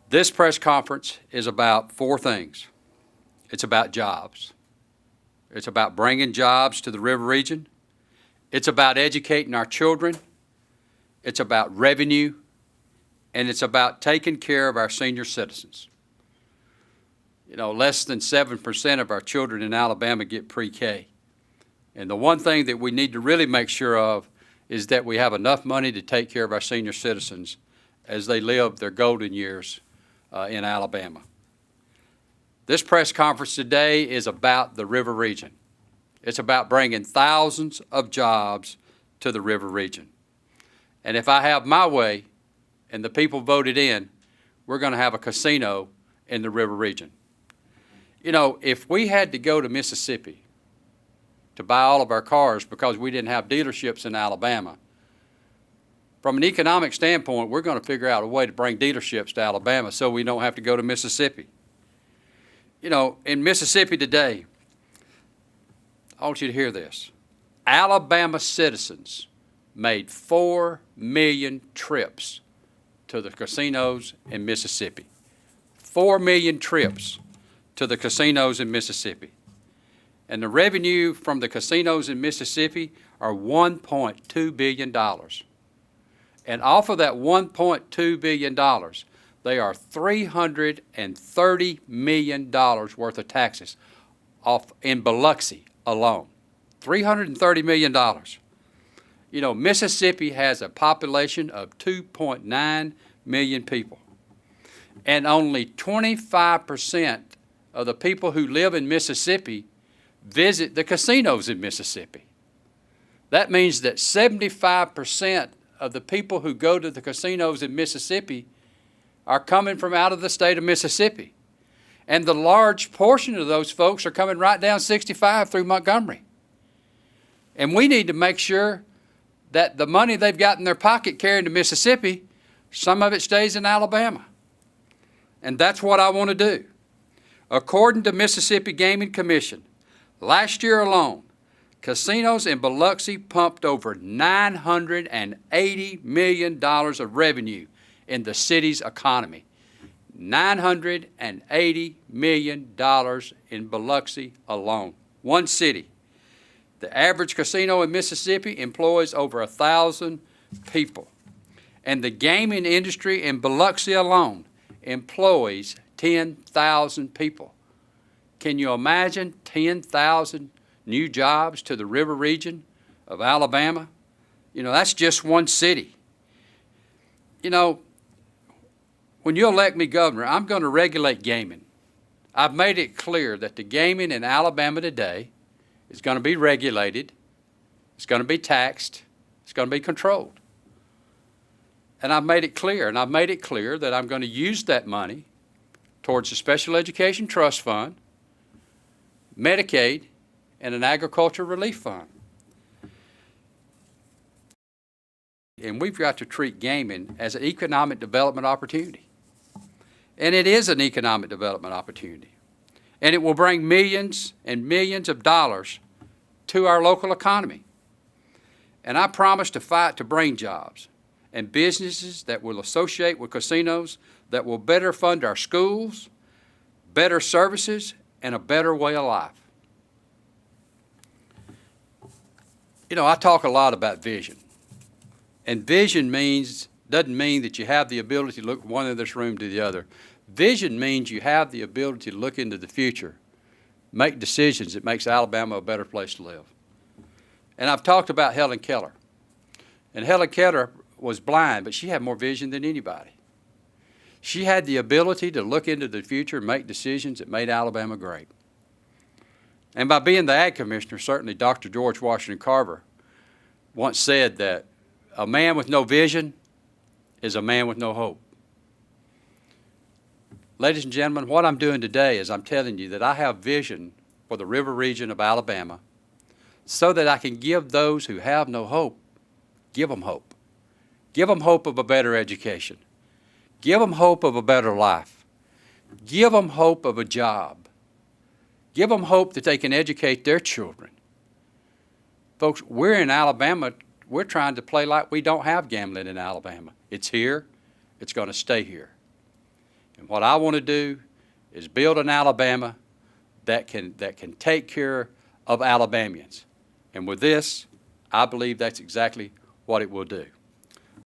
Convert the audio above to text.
This press conference is about four things. It's about jobs. It's about bringing jobs to the river region. It's about educating our children. It's about revenue. And it's about taking care of our senior citizens. You know, less than 7% of our children in Alabama get pre-K. And the one thing that we need to really make sure of is that we have enough money to take care of our senior citizens as they live their golden years in Alabama. This press conference today is about the river region. It's about bringing thousands of jobs to the river region. And if I have my way and the people voted in, we're going to have a casino in the river region. You know, if we had to go to Mississippi to buy all of our cars because we didn't have dealerships in Alabama, from an economic standpoint, we're going to figure out a way to bring dealerships to Alabama so we don't have to go to Mississippi. You know, in Mississippi today, I want you to hear this. Alabama citizens made 4 million trips to the casinos in Mississippi. 4 million trips to the casinos in Mississippi. And the revenue from the casinos in Mississippi are $1.2 billion. And off of that $1.2 billion, they are $330 million worth of taxes off in Biloxi alone. $330 million. You know, Mississippi has a population of 2.9 million people. And only 25% of the people who live in Mississippi visit the casinos in Mississippi. That means that 75% of the people who go to the casinos in Mississippi are coming from out of the state of Mississippi. And the large portion of those folks are coming right down 65 through Montgomery. And we need to make sure that the money they've got in their pocket carrying to Mississippi, some of it stays in Alabama. And that's what I want to do. According to Mississippi Gaming Commission, last year alone, casinos in Biloxi pumped over $980 million of revenue in the city's economy. $980 million in Biloxi alone. One city. The average casino in Mississippi employs over 1,000 people. And the gaming industry in Biloxi alone employs 10,000 people. Can you imagine 10,000 new jobs to the river region of Alabama? You know, that's just one city. You know, when you elect me governor, I'm going to regulate gaming. I've made it clear that the gaming in Alabama today is going to be regulated, it's going to be taxed, it's going to be controlled. And I've made it clear, that I'm going to use that money towards the Special Education Trust Fund, Medicaid, and an Agriculture Relief Fund. And we've got to treat gaming as an economic development opportunity. And it is an economic development opportunity. And it will bring millions and millions of dollars to our local economy. And I promise to fight to bring jobs and businesses that will associate with casinos that will better fund our schools, better services, and a better way of life. You know, I talk a lot about vision. And vision doesn't mean that you have the ability to look from one end of this room to the other. Vision means you have the ability to look into the future, make decisions that makes Alabama a better place to live. And I've talked about Helen Keller. And Helen Keller was blind, but she had more vision than anybody. She had the ability to look into the future and make decisions that made Alabama great. And by being the Ag Commissioner, certainly Dr. George Washington Carver once said that a man with no vision is a man with no hope. Ladies and gentlemen, what I'm doing today is I'm telling you that I have vision for the river region of Alabama so that I can give those who have no hope, give them hope. Give them hope of a better education. Give them hope of a better life. Give them hope of a job. Give them hope that they can educate their children. Folks, we're in Alabama. We're trying to play like we don't have gambling in Alabama. It's here. It's going to stay here. And what I want to do is build an Alabama that can take care of Alabamians. And with this, I believe that's exactly what it will do.